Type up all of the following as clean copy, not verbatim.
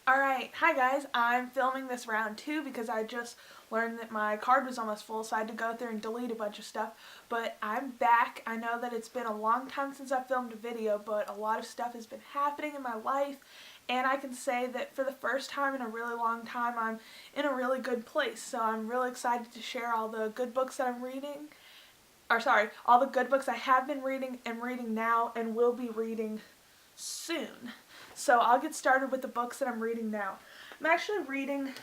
Alright, hi guys, I'm filming this round 2 because I just learned that my card was almost full, so I had to go through and delete a bunch of stuff. But I'm back. I know that it's been a long time since I filmed a video, but a lot of stuff has been happening in my life, and I can say that for the first time in a really long time, I'm in a really good place. So I'm really excited to share all the good books that I'm reading, all the good books I have been reading and reading now and will be reading soon. So I'll get started with the books that I'm reading now. I'm actually reading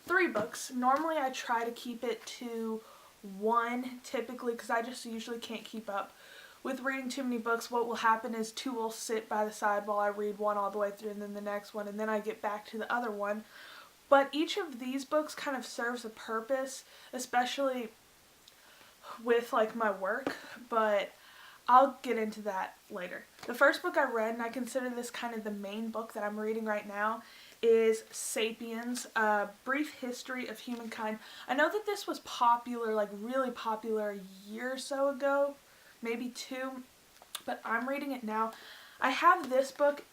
3 books. Normally I try to keep it to 1 typically because I just usually can't keep up with reading too many books. What will happen is 2 will sit by the side while I read one all the way through and then the next one, and then I get back to the other one. But each of these books kind of serves a purpose, especially with like my work, but I'll get into that later. The first book I read, and I consider this kind of the main book that I'm reading right now, is Sapiens, A Brief History of Humankind. I know that this was popular, like really popular a year or so ago, maybe 2, but I'm reading it now. I have this book,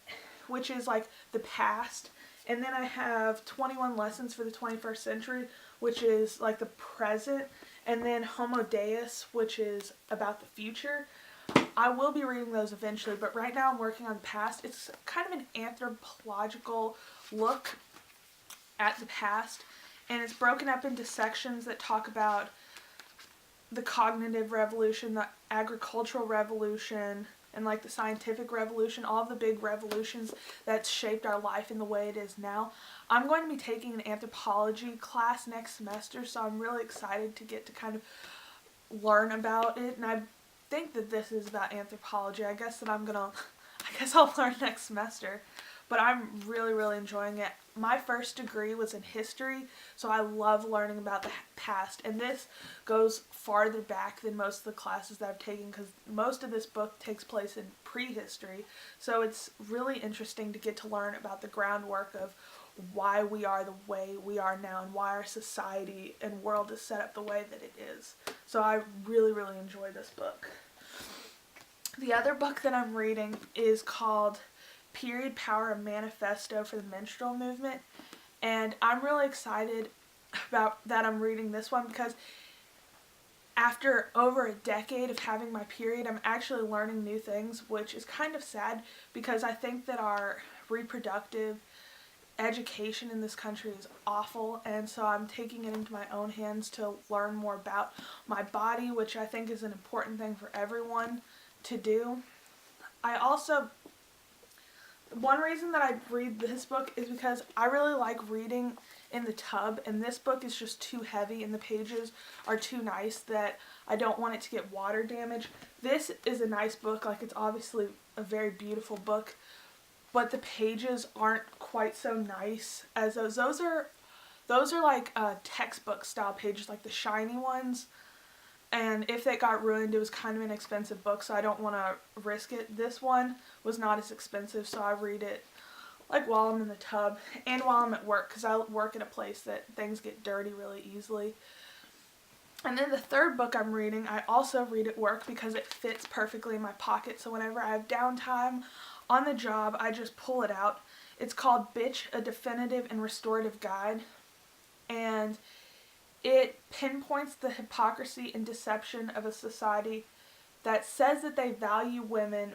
which is like the past, and then I have 21 Lessons for the 21st Century, which is like the present, and then Homo Deus, which is about the future. I will be reading those eventually, but right now I'm working on the past. It's kind of an anthropological look at the past, and it's broken up into sections that talk about the cognitive revolution, the agricultural revolution, and like the scientific revolution, all of the big revolutions that shaped our life in the way it is now. I'm going to be taking an anthropology class next semester, so I'm really excited to get to kind of learn about it, and I think that this is about anthropology. I guess I'll learn next semester, but I'm really enjoying it. My first degree was in history, so I love learning about the past, and this goes farther back than most of the classes that I've taken because most of this book takes place in prehistory, so it's really interesting to get to learn about the groundwork of why we are the way we are now and why our society and world is set up the way that it is. So I really enjoy this book. The other book that I'm reading is called Period Power, A Manifesto for the Menstrual Movement, and I'm really excited about that I'm reading this one because after over a decade of having my period, I'm actually learning new things, which is kind of sad because I think that our reproductive education in this country is awful, and so I'm taking it into my own hands to learn more about my body, which I think is an important thing for everyone to do. One reason that I read this book is because I really like reading in the tub, and this book is just too heavy and the pages are too nice that I don't want it to get water damage. This is a nice book, like it's obviously a very beautiful book, but the pages aren't quite so nice as those. Those are like textbook style pages, like the shiny ones. And if it got ruined, it was kind of an expensive book, so I don't want to risk it. This one was not as expensive, so I read it like while I'm in the tub and while I'm at work because I work at a place that things get dirty really easily. And then the third book I'm reading, I also read at work because it fits perfectly in my pocket. So whenever I have downtime on the job, I just pull it out. It's called Bitch, A Definitive and Restorative Guide. And it pinpoints the hypocrisy and deception of a society that says that they value women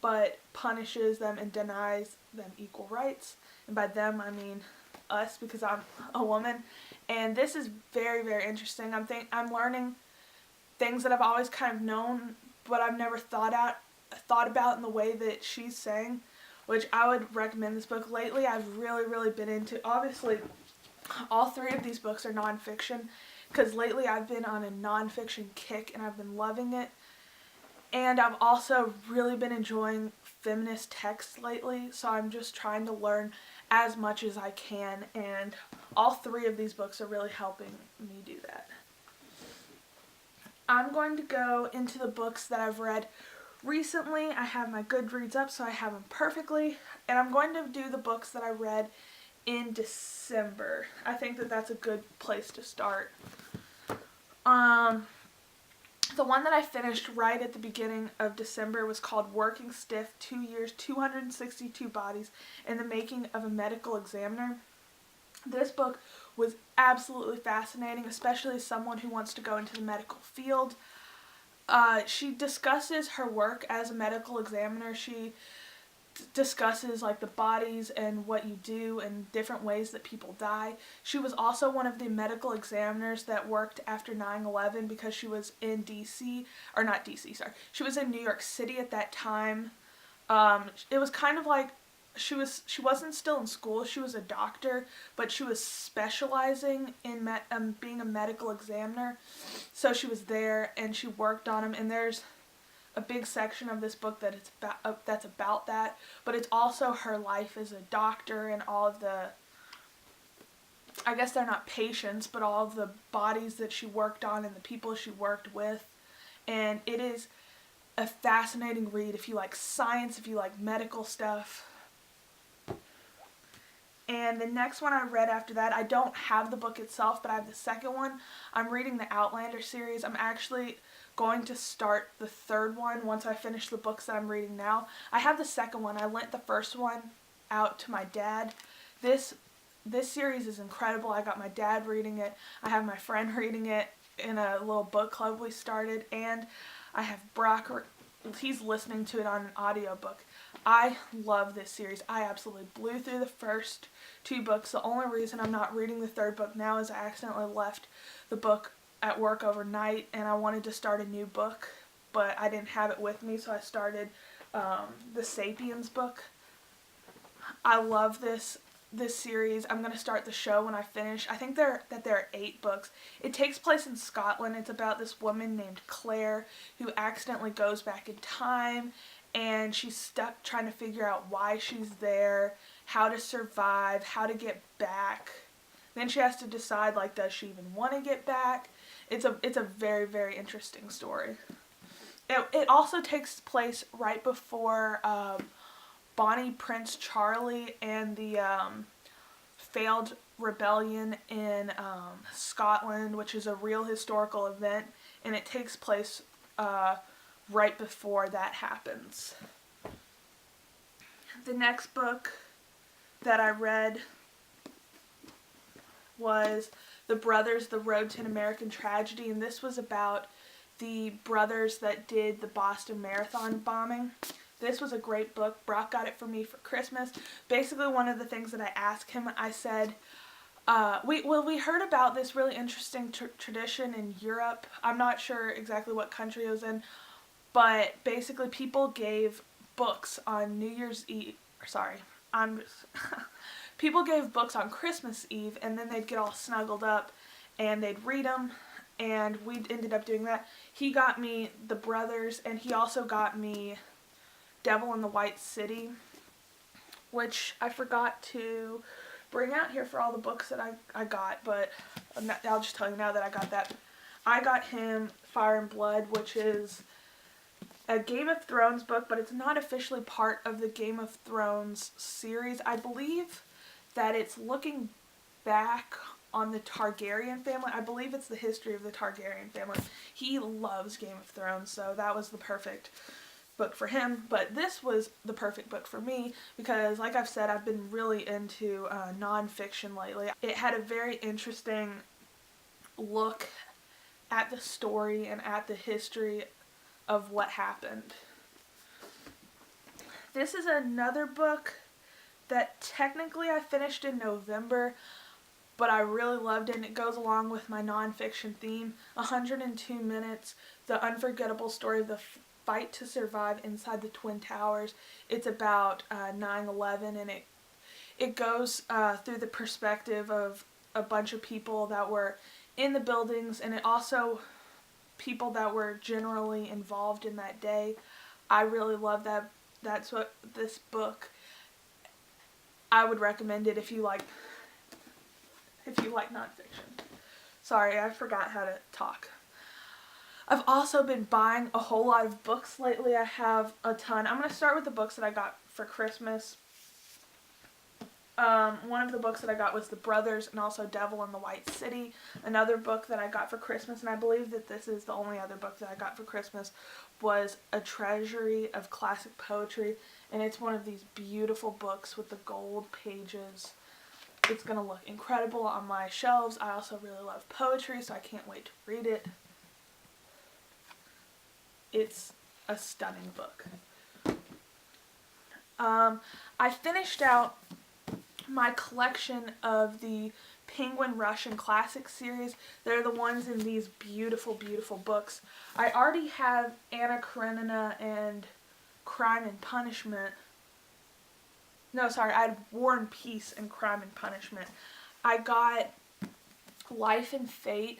but punishes them and denies them equal rights. And by them, I mean us because I'm a woman. And this is very interesting. I'm learning things that I've always kind of known, but I've never thought about in the way that she's saying, which I would recommend this book. Lately, I've really been into, obviously, all 3 of these books are nonfiction, because lately I've been on a nonfiction kick and I've been loving it. And I've also really been enjoying feminist texts lately, so I'm just trying to learn as much as I can, and all 3 of these books are really helping me do that. I'm going to go into the books that I've read recently. I have my Goodreads up, so I have them perfectly, and I'm going to do the books that I read in December. I think that that's a good place to start. The one that I finished right at the beginning of December was called Working Stiff, 2 Years, 262 Bodies, and the Making of a Medical Examiner. This book was absolutely fascinating, especially as someone who wants to go into the medical field. She discusses her work as a medical examiner. She discusses like the bodies and what you do and different ways that people die. She was also one of the medical examiners that worked after 9/11 because she was in DC, or not DC, sorry. She was in New York City at that time. It was kind of like she wasn't still in school. She was a doctor, but she was specializing in being a medical examiner. So she was there and she worked on them, and there's a big section of this book that that's about that, but it's also her life as a doctor and all of the, I guess they're not patients, but all of the bodies that she worked on and the people she worked with. And it is a fascinating read if you like science, if you like medical stuff. And the next one I read after that, I don't have the book itself, but I have the second one. I'm reading the Outlander series. I'm actually going to start the third one once I finish the books that I'm reading now. I have the second one. I lent the first one out to my dad. This series is incredible. I got my dad reading it. I have my friend reading it in a little book club we started, and I have Brock, he's listening to it on an audiobook. I love this series. I absolutely blew through the first 2 books. The only reason I'm not reading the third book now is I accidentally left the book at work overnight and I wanted to start a new book, but I didn't have it with me, so I started the Sapiens book. I love this series. I'm going to start the show when I finish. I think there are 8 books. It takes place in Scotland. It's about this woman named Claire who accidentally goes back in time, and she's stuck trying to figure out why she's there, how to survive, how to get back. Then she has to decide, like, does she even want to get back? It's a very, very interesting story. It also takes place right before Bonnie Prince Charlie and the failed rebellion in Scotland, which is a real historical event, and it takes place right before that happens. The next book that I read was The Brothers, The Road to an American Tragedy, and this was about the brothers that did the Boston Marathon bombing. This was a great book. Brock got it for me for Christmas. Basically, one of the things that I asked him, I said, we heard about this really interesting tradition in Europe. I'm not sure exactly what country it was in, but basically people gave books on New Year's Eve, people gave books on Christmas Eve, and then they'd get all snuggled up and they'd read them, and we ended up doing that. He got me The Brothers, and he also got me Devil in the White City, which I forgot to bring out here for all the books that I got, but I'll just tell you now that I got that. I got him Fire and Blood, which is a Game of Thrones book, but it's not officially part of the Game of Thrones series. I believe that it's looking back on the Targaryen family. I believe it's the history of the Targaryen family. He loves Game of Thrones, so that was the perfect book for him. But this was the perfect book for me because, like I've said, I've been really into nonfiction lately. It had a very interesting look at the story and at the history of what happened. This is another book that technically I finished in November, but I really loved it, and it goes along with my nonfiction theme. 102 Minutes, The Unforgettable Story of the Fight to Survive Inside the Twin Towers. It's about 9/11, and it goes through the perspective of a bunch of people that were in the buildings, and it also people that were generally involved in that day. I really love that. That's what this book, I would recommend it if you like nonfiction. Sorry, I forgot how to talk. I've also been buying a whole lot of books lately. I have a ton. I'm going to start with the books that I got for Christmas. One of the books that I got was The Brothers and also Devil in the White City. Another book that I got for Christmas, and I believe that this is the only other book that I got for Christmas, was A Treasury of Classic Poetry, and it's one of these beautiful books with the gold pages. It's going to look incredible on my shelves. I also really love poetry, so I can't wait to read it. It's a stunning book. I finished out my collection of the Penguin Russian Classics series. They're the ones in these beautiful, beautiful books. I already have Anna Karenina and Crime and Punishment. No, sorry, I had War and Peace and Crime and Punishment. I got Life and Fate,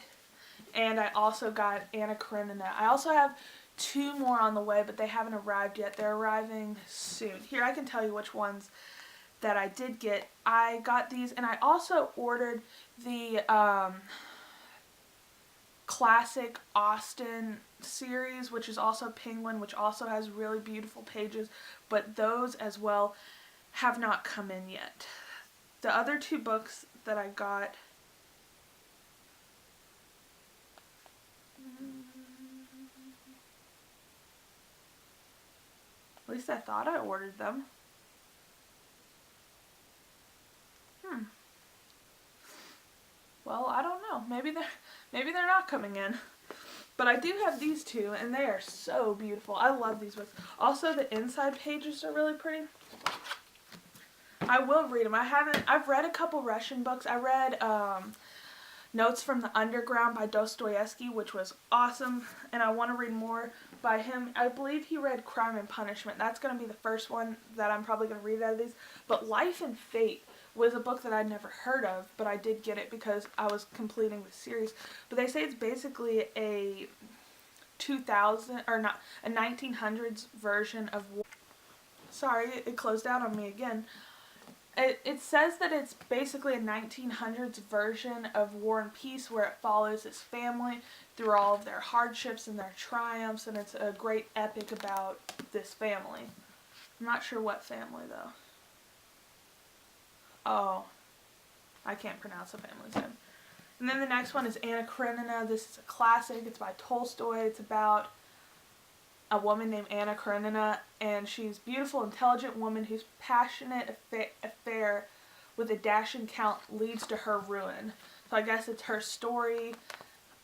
and I also got Anna Karenina. I also have 2 more on the way, but they haven't arrived yet. They're arriving soon. Here, I can tell you which ones that I did get. I got these, and I also ordered the Classic Austen series, which is also Penguin, which also has really beautiful pages, but those as well have not come in yet. The other 2 books that I got, at least I thought I ordered them. Well, I don't know. Maybe they're not coming in. But I do have these 2, and they are so beautiful. I love these books. Also, the inside pages are really pretty. I will read them. I've read a couple Russian books. I read Notes from the Underground by Dostoevsky, which was awesome, and I want to read more by him. I believe he read Crime and Punishment. That's going to be the first one that I'm probably going to read out of these. But Life and Fate was a book that I'd never heard of, but I did get it because I was completing the series. But they say it's basically a 1900s version of war. Sorry, it closed out on me again. It says that it's basically a 1900s version of War and Peace, where it follows this family through all of their hardships and their triumphs, and it's a great epic about this family. I'm not sure what family, though. Oh, I can't pronounce the family's name. And then the next one is Anna Karenina. This is a classic. It's by Tolstoy. It's about a woman named Anna Karenina, and she's a beautiful, intelligent woman whose passionate affair with a dashing count leads to her ruin. So I guess it's her story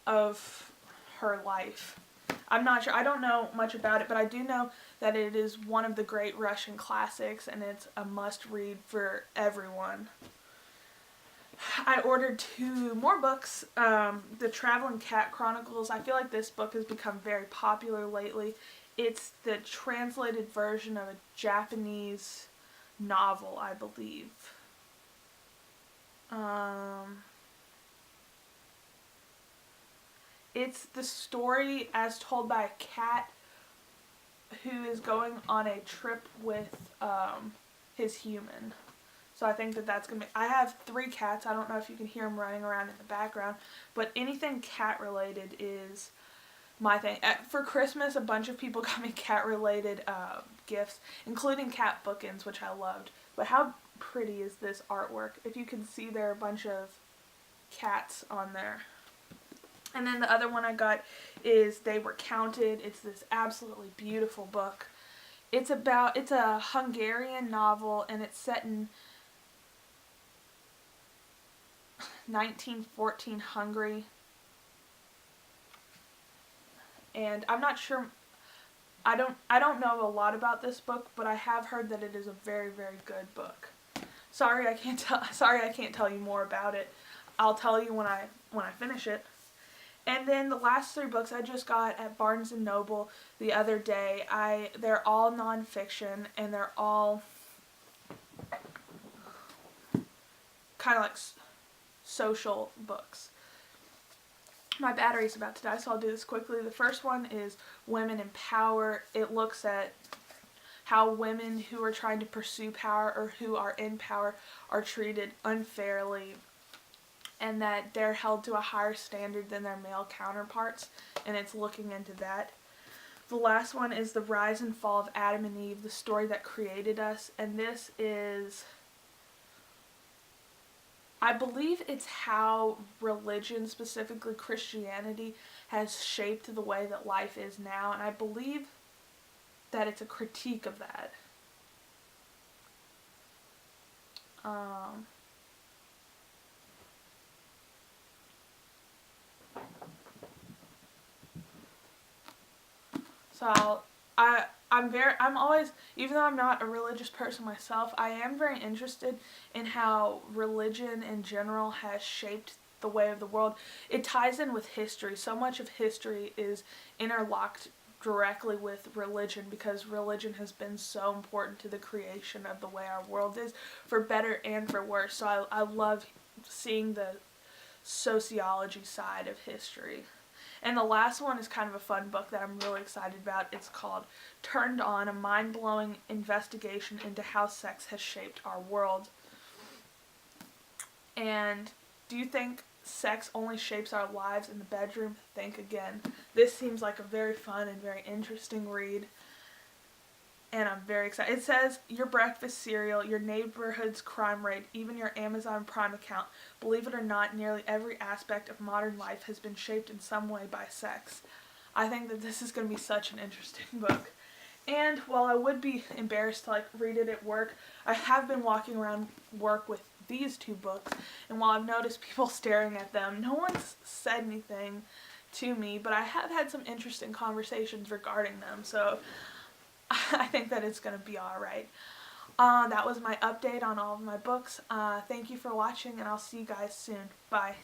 of her life. I'm not sure. I don't know much about it, but I do know that it is one of the great Russian classics, and it's a must-read for everyone. I ordered 2 more books. The Traveling Cat Chronicles. I feel like this book has become very popular lately. It's the translated version of a Japanese novel, I believe. It's the story as told by a cat who is going on a trip with his human. So I think that that's going to be... I have 3 cats. I don't know if you can hear them running around in the background. But anything cat related is my thing. For Christmas, a bunch of people got me cat related gifts, including cat bookends, which I loved. But how pretty is this artwork? If you can see, there are a bunch of cats on there. And then the other one I got is They Were Counted. It's this absolutely beautiful book. It's a Hungarian novel, and it's set in 1914 Hungary. And I'm not sure, I don't know a lot about this book, but I have heard that it is a very, very good book. Sorry I can't tell you more about it. I'll tell you when I finish it. And then the last 3 books I just got at Barnes & Noble the other day. They're all nonfiction, and they're all kind of like social books. My battery's about to die, so I'll do this quickly. The first one is Women in Power. It looks at how women who are trying to pursue power or who are in power are treated unfairly, and that they're held to a higher standard than their male counterparts, and it's looking into that. The last one is The Rise and Fall of Adam and Eve, the story that created us, and this is I believe it's how religion, specifically Christianity, has shaped the way that life is now, and I believe that it's a critique of that. Um, so I'm always, even though I'm not a religious person myself, I am very interested in how religion in general has shaped the way of the world. It ties in with history. So much of history is interlocked directly with religion because religion has been so important to the creation of the way our world is, for better and for worse. So I love seeing the sociology side of history. And the last one is kind of a fun book that I'm really excited about. It's called Turned On, a mind-blowing investigation into how sex has shaped our world. And do you think sex only shapes our lives in the bedroom? Think again. This seems like a very fun and very interesting read, and I'm very excited. It says your breakfast cereal, your neighborhood's crime rate, even your Amazon Prime account. Believe it or not, nearly every aspect of modern life has been shaped in some way by sex. I think that this is going to be such an interesting book. And while I would be embarrassed to read it at work, I have been walking around work with these two books, and while I've noticed people staring at them, no one's said anything to me, but I have had some interesting conversations regarding them, so I think that it's going to be alright. That was my update on all of my books. Thank you for watching, and I'll see you guys soon. Bye.